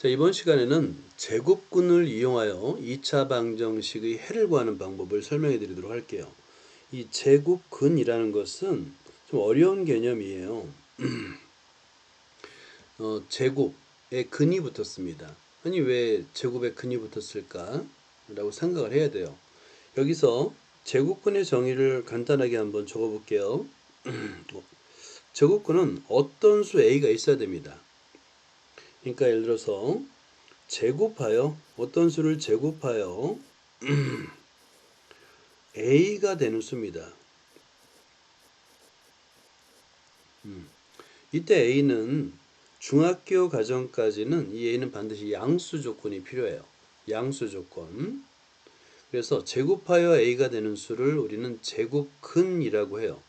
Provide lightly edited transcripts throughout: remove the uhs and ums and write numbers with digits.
자, 이번 시간에는 제곱근을 이용하여 2차 방정식의 해를 구하는 방법을 설명해 드리도록 할게요. 이 제곱근이라는 것은 좀 어려운 개념이에요. 제곱에 근이 붙었습니다. 아니, 왜 제곱에 근이 붙었을까? 라고 생각을 해야 돼요. 여기서 제곱근의 정의를 간단하게 한번 적어 볼게요. 제곱근은 어떤 수 a가 있어야 됩니다. 그러니까 예를 들어서 제곱하여 어떤 수를 제곱하여 a가 되는 수입니다. 이때 a는 중학교 과정까지는 이 a는 반드시 양수 조건이 필요해요. 양수 조건. 그래서 제곱하여 a가 되는 수를 우리는 제곱근이라고 해요.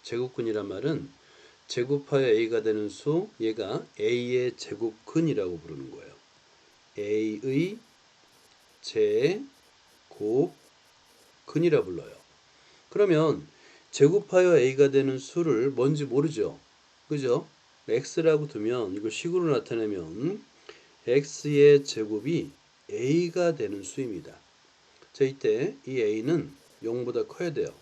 제곱근이란 말은 제곱하여 a가 되는 수, 얘가 a의 제곱근이라고 부르는 거예요. a의 제곱근이라 불러요. 그러면 제곱하여 a가 되는 수를 뭔지 모르죠. 그죠? x라고 두면 이걸 식으로 나타내면 x의 제곱이 a가 되는 수입니다. 자, 이때 이 a는 0보다 커야 돼요.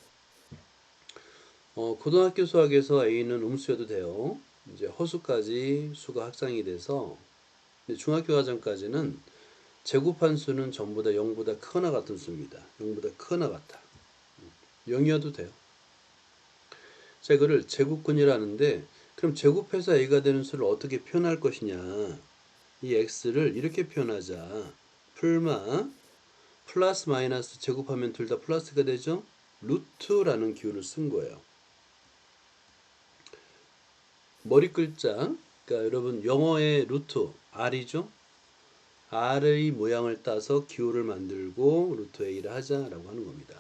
고등학교 수학에서 a는 음수여도 돼요. 이제 허수까지 수가 확장이 돼서 중학교 과정까지는 제곱한 수는 전부 다 0보다 크거나 같은 수입니다. 0보다 크거나 같다. 0이어도 돼요. 자, 이거를 제곱근이라는데, 그럼 제곱해서 a가 되는 수를 어떻게 표현할 것이냐? 이 x를 이렇게 표현하자. 풀마 플러스 마이너스 제곱하면 둘 다 플러스가 되죠? 루트라는 기호를 쓴 거예요. 머리 글자, 그러니까 여러분 영어의 루트 r이죠? r의 모양을 따서 기호를 만들고 루트 a를 하자라고 하는 겁니다.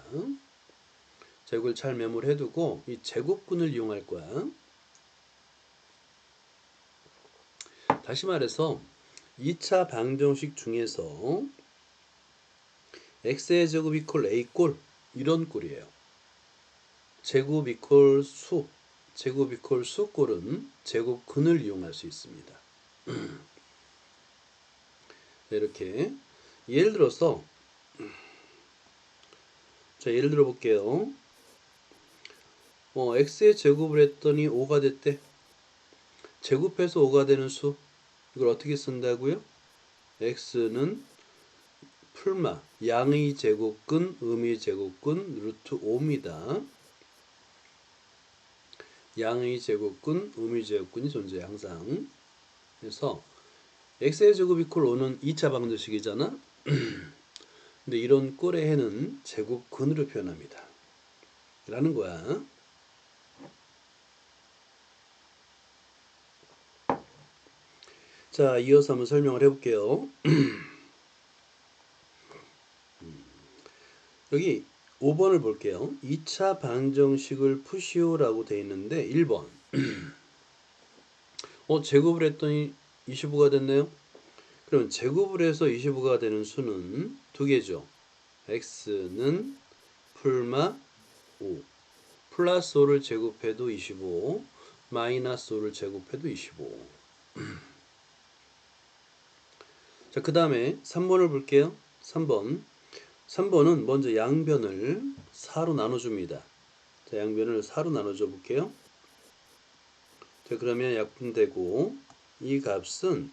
자, 이걸 잘 메모를 해두고 이 제곱근을 이용할 거야. 다시 말해서 2차 방정식 중에서 x의 제곱 이퀄 a 꼴, 이런 꼴이에요. 제곱 이퀄 수, 제곱 이퀄 수 꼴은 제곱근을 이용할 수 있습니다. 이렇게 예를 들어서 자, 예를 들어 볼게요. x의 제곱을 했더니 5가 됐대. 제곱해서 5가 되는 수, 이걸 어떻게 쓴다고요? x는 풀마 양의 제곱근, 음의 제곱근, 루트 5입니다. 양의 제곱근, 음의 제곱근이 존재해 항상. 그래서 x의 제곱 이퀄 5는 2차 방정식이잖아. 근데 이런 꼴의 해는 제곱근으로 표현합니다. 라는 거야. 자, 이어서 한번 설명을 해볼게요. 여기 5번을 볼게요. 2차 방정식을 푸시오라고 되어 있는데 1번 제곱을 했더니 25가 됐네요. 그러면 제곱을 해서 25가 되는 수는 두 개죠. x는 풀마 5 플러스 5를 제곱해도 25 마이너스 5를 제곱해도 25. 자, 그 다음에 3번을 볼게요. 3번은 먼저 양변을 4로 나눠줍니다. 자, 양변을 4로 나눠줘 볼게요. 자, 그러면 약분되고 이 값은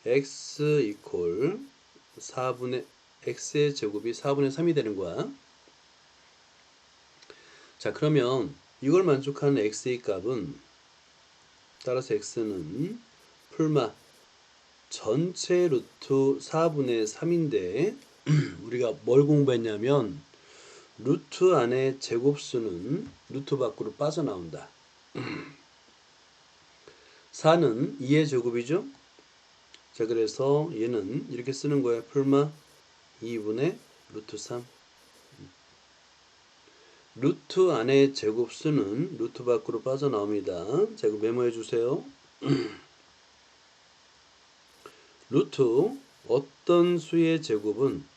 x 이퀄 4분의 x의 제곱이 4분의 3이 되는 거야. 자, 그러면 이걸 만족하는 x의 값은 따라서 x는 풀마 전체 루트 4분의 3인데 우리가 뭘 공부했냐면 루트 안에 제곱수는 루트 밖으로 빠져나온다. 4는 2의 제곱이죠. 자, 그래서 얘는 이렇게 쓰는 거예요. 풀마 2분의 루트 3. 루트 안에 제곱수는 루트 밖으로 빠져나옵니다. 자, 이거 메모해 주세요. 루트 어떤 수의 제곱은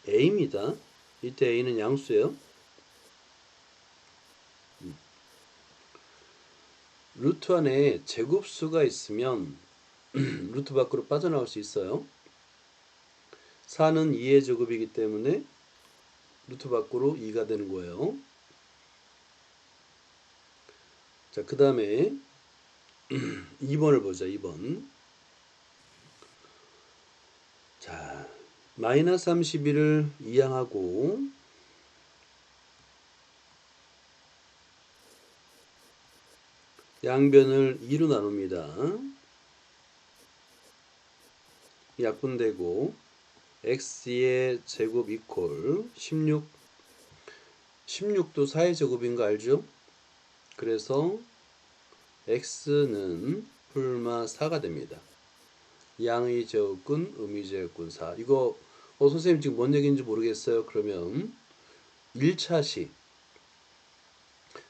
a입니다. 이때 a는 양수예요. 루트 안에 제곱수가 있으면 루트 밖으로 빠져나올 수 있어요. 4는 2의 제곱이기 때문에 루트 밖으로 2가 되는 거예요. 자, 그 다음에 2번을 보자. 2번. 자, 마이너스 31을 이항하고 양변을 2로 나눕니다. 약분되고 x의 제곱 이퀄 16. 16도 4의 제곱인 거 알죠? 그래서 x는 풀마 4가 됩니다. 양의 제곱근, 음의 제곱근 4. 이거 선생님 지금 뭔 얘기인지 모르겠어요. 그러면 1차시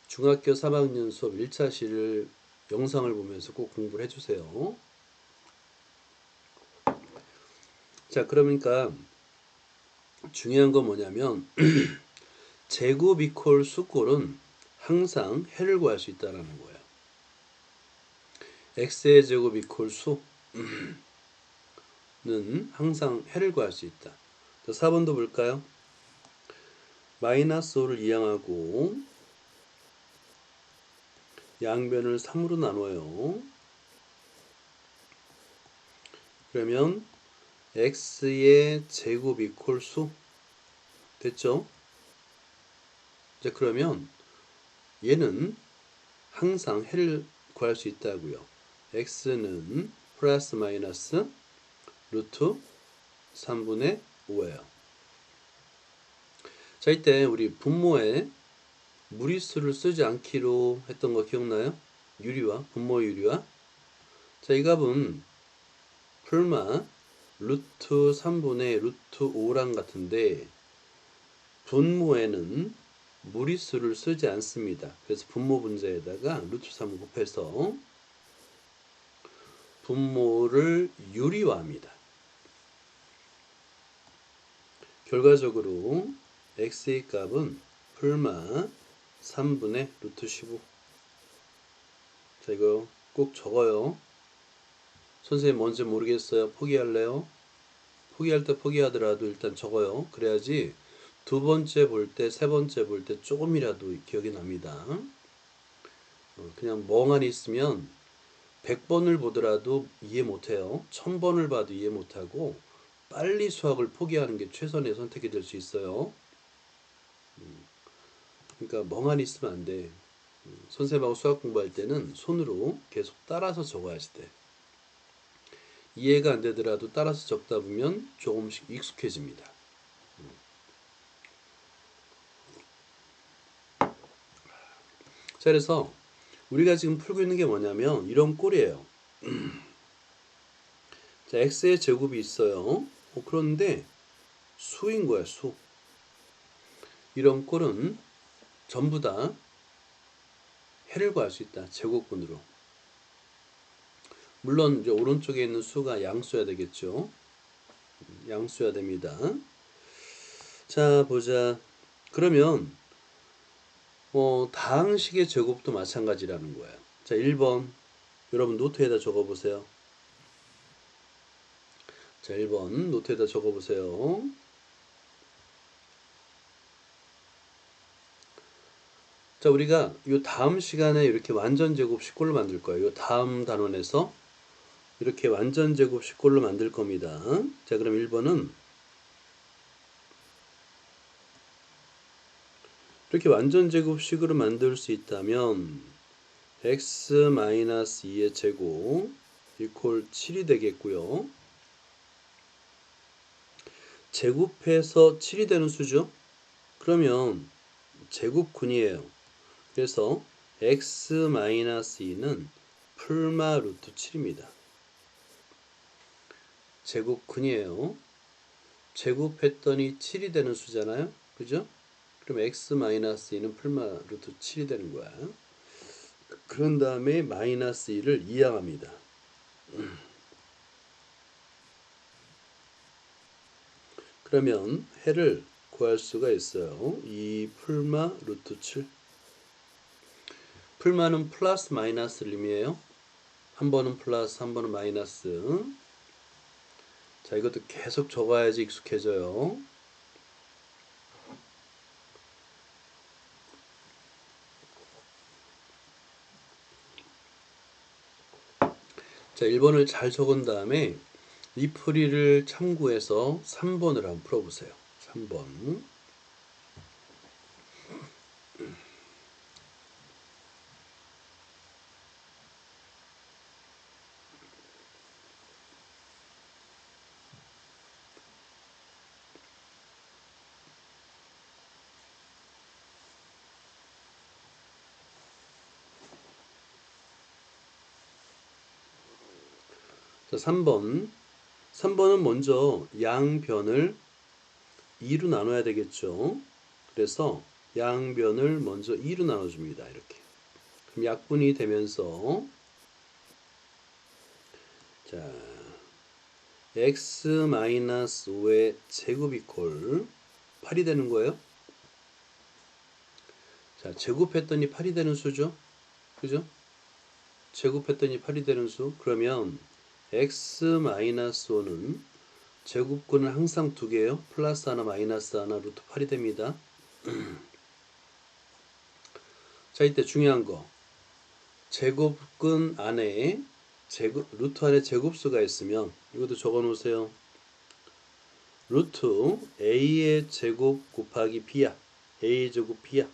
중학교 3학년 수업 1차시를 영상을 보면서 꼭 공부를 해주세요. 자, 그러니까 중요한 건 뭐냐면 제곱 이퀄 수꼴은 항상 해를 구할 수 있다는 거예요. x의 제곱 이퀄 수는 항상 해를 구할 수 있다. 4번도 볼까요? 마이너스 5를 이항하고 양변을 3으로 나눠요. 그러면 x의 제곱 이퀄 수 됐죠? 이제 그러면 얘는 항상 해를 구할 수 있다고요. x는 플러스 마이너스 루트 3분의 5예요. 자, 이때 우리 분모에 무리수를 쓰지 않기로 했던 거 기억나요? 유리화, 분모 유리화. 자, 이 값은 풀마 루트 3분의 루트 5랑 같은데 분모에는 무리수를 쓰지 않습니다. 그래서 분모 분자에다가 루트 3 곱해서 분모를 유리화합니다. 결과적으로 x의 값은 풀마 3분의 루트 15. 자, 이거 꼭 적어요. 선생님 뭔지 모르겠어요. 포기할래요? 포기할 때 포기하더라도 일단 적어요. 그래야지 두 번째 볼 때, 세 번째 볼 때 조금이라도 기억이 납니다. 그냥 멍하니 있으면 100번을 보더라도 이해 못해요. 1000번을 봐도 이해 못하고 빨리 수학을 포기하는 게 최선의 선택이 될 수 있어요. 그러니까 멍하니 있으면 안 돼. 선생님하고 수학 공부할 때는 손으로 계속 따라서 적어야지 돼. 이해가 안 되더라도 따라서 적다 보면 조금씩 익숙해집니다. 자, 그래서 우리가 지금 풀고 있는 게 뭐냐면 이런 꼴이에요. 자, x의 제곱이 있어요. 그런데 수인 거야, 수. 이런 꼴은 전부 다 해를 구할 수 있다. 제곱근으로. 물론 이제 오른쪽에 있는 수가 양수야 되겠죠. 양수야 됩니다. 자, 보자. 그러면 다항식의 제곱도 마찬가지라는 거예요. 자, 1번 여러분 노트에다 적어보세요. 자, 1번 노트에다 적어보세요. 자, 우리가 이 다음 시간에 이렇게 완전제곱 식꼴로 만들 거예요. 이 다음 단원에서 이렇게 완전제곱 식꼴로 만들 겁니다. 자, 그럼 1번은 이렇게 완전제곱식으로 만들 수 있다면 x-2의 제곱 이퀄 7이 되겠고요. 제곱해서 7이 되는 수죠. 그러면 제곱근이에요. 그래서 x-2는 풀마 루트 7입니다. 제곱근이에요. 제곱했더니 7이 되는 수잖아요. 그죠? 그럼 x-2는 풀마 루트 7이 되는 거야. 그런 다음에 마이너스 2를 이항합니다. 그러면 해를 구할 수가 있어요. 2 풀마 루트 7. 풀마는 플러스 마이너스를 의미해요. 한 번은 플러스, 한 번은 마이너스. 자, 이것도 계속 적어야지 익숙해져요. 자, 1번을 잘 적은 다음에 이 풀이를 참고해서 3번을 한번 풀어보세요. 3번. 자, 3번. 3번은 먼저 양변을 2로 나눠야 되겠죠. 그래서 양변을 먼저 2로 나눠줍니다. 이렇게. 그럼 약분이 되면서 자, x-5의 제곱 이퀄 8이 되는 거예요. 자, 제곱했더니 8이 되는 수죠. 그죠? 제곱했더니 8이 되는 수. 그러면 x-5는 제곱근은 항상 두 개예요. 플러스 하나, 마이너스 하나, 루트 8이 됩니다. 자, 이때 중요한 거. 제곱근 안에 루트 안에 제곱수가 있으면 이것도 적어 놓으세요. 루트 a의 제곱 곱하기 b야. a 제곱 b야.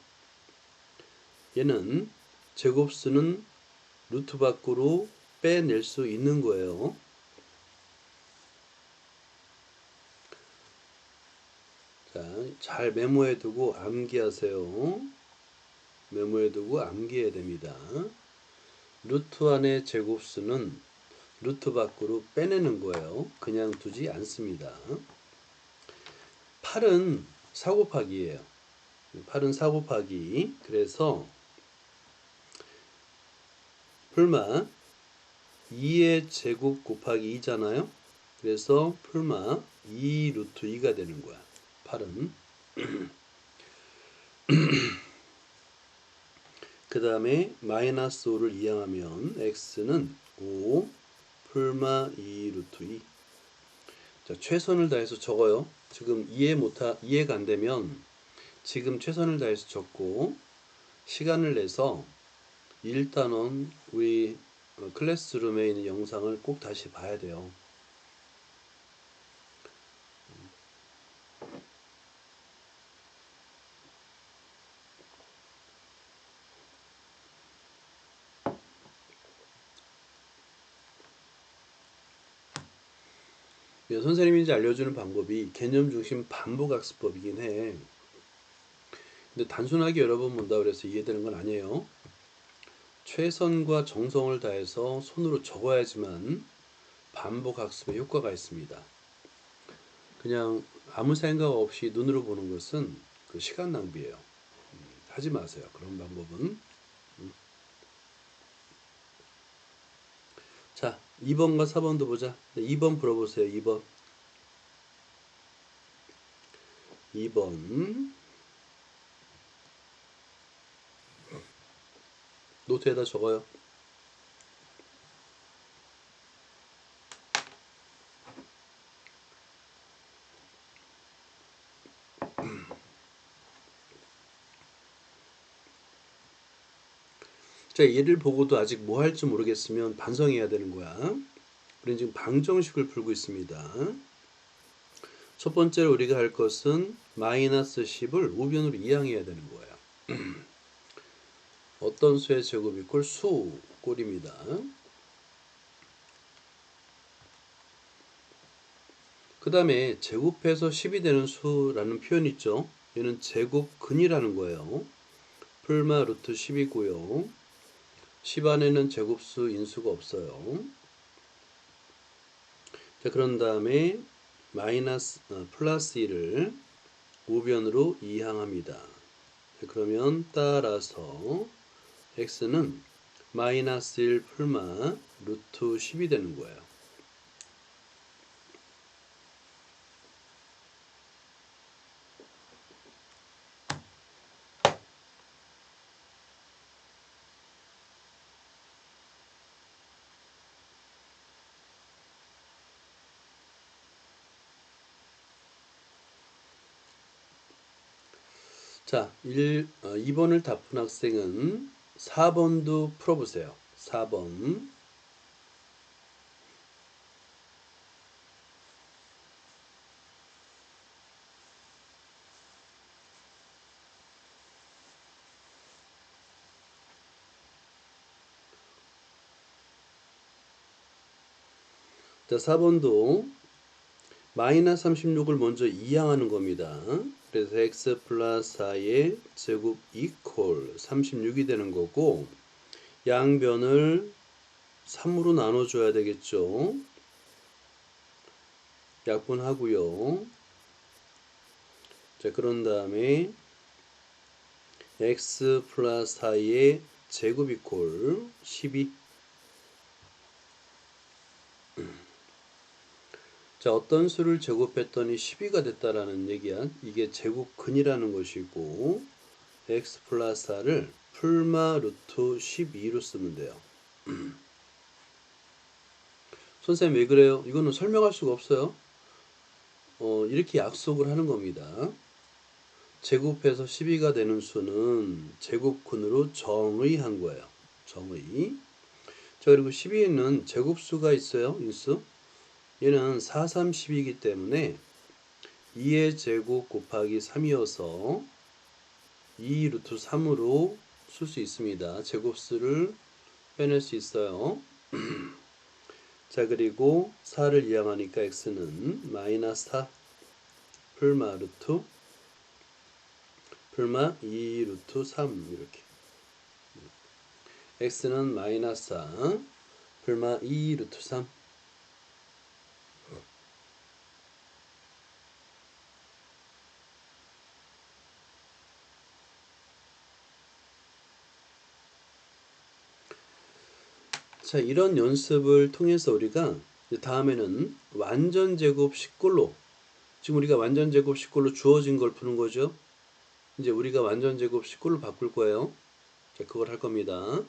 얘는 제곱수는 루트 밖으로 빼낼 수 있는 거예요. 자, 잘 메모해 두고 암기하세요. 메모해 두고 암기해야 됩니다. 루트 안의 제곱수는 루트 밖으로 빼내는 거예요. 그냥 두지 않습니다. 8은 4 곱하기예요. 8은 4 곱하기. 그래서 풀마 2의 제곱 곱하기 2잖아요. 그래서 풀마 2 루트 2가 되는 거야. 8은. 그 다음에 마이너스 5를 이항하면 x는 5 풀마 2 루트 2. 자, 최선을 다해서 적어요. 지금 이해가 안 되면 지금 최선을 다해서 적고 시간을 내서 1단원 우리 클래스룸에 있는 영상을 꼭 다시 봐야 돼요. 선생님이 이제 알려주는 방법이 개념 중심 반복학습법이긴 해. 근데 단순하게 여러 번 본다 그래서 이해되는 건 아니에요. 최선과 정성을 다해서 손으로 적어야지만 반복학습에 효과가 있습니다. 그냥 아무 생각 없이 눈으로 보는 것은 그 시간 낭비예요. 하지 마세요. 그런 방법은. 자, 2번과 4번도 보자. 2번 풀어보세요. 2번. 2번. 노트에다 적어요. 자, 얘를 보고도 아직 뭐 할지 모르겠으면 반성해야 되는 거야. 우리는 지금 방정식을 풀고 있습니다. 첫 번째로 우리가 할 것은 마이너스 10을 우변으로 이항해야 되는 거예요. 어떤 수의 제곱 이꼴 수 꼴입니다. 그 다음에 제곱해서 10이 되는 수라는 표현 있죠. 얘는 제곱근이라는 거예요. 풀마 루트 10이고요. 10 안에는 제곱수 인수가 없어요. 자, 그런 다음에 플러스 1을 우변으로 이항합니다. 자, 그러면 따라서 x는 마이너스 1 풀마 루트 10이 되는 거예요. 자, 2번을 답한 학생은 4번도 풀어보세요. 4번. 자, 4번도 마이너스 36을 먼저 이항하는 겁니다. 그래서 x 플러스 4의 제곱 이퀄 36이 되는 거고, 양변을 3으로 나눠줘야 되겠죠. 약분하고요. 자, 그런 다음에 x 플러스 4의 제곱 이퀄 12. 자, 어떤 수를 제곱했더니 12가 됐다라는 얘기야. 이게 제곱근이라는 것이고, x 플러스 4를 풀마 루트 12로 쓰면 돼요. 선생님 왜 그래요? 이거는 설명할 수가 없어요. 이렇게 약속을 하는 겁니다. 제곱해서 12가 되는 수는 제곱근으로 정의한 거예요. 정의. 자, 그리고 12에는 제곱수가 있어요. 인수. 얘는 4, 3, 10이기 때문에 2의 제곱 곱하기 3이어서 2 루트 3으로 쓸 수 있습니다. 제곱수를 빼낼 수 있어요. 자, 그리고 4를 이항하니까 x는 마이너스 4 풀마 루트 풀마 2 루트 3 이렇게. x는 마이너스 4 풀마 2 루트 3. 자, 이런 연습을 통해서 우리가 다음에는 완전제곱 식골로, 지금 우리가 완전제곱 식골로 주어진 걸 푸는 거죠. 이제 우리가 완전제곱 식골로 바꿀 거예요. 자, 그걸 할 겁니다.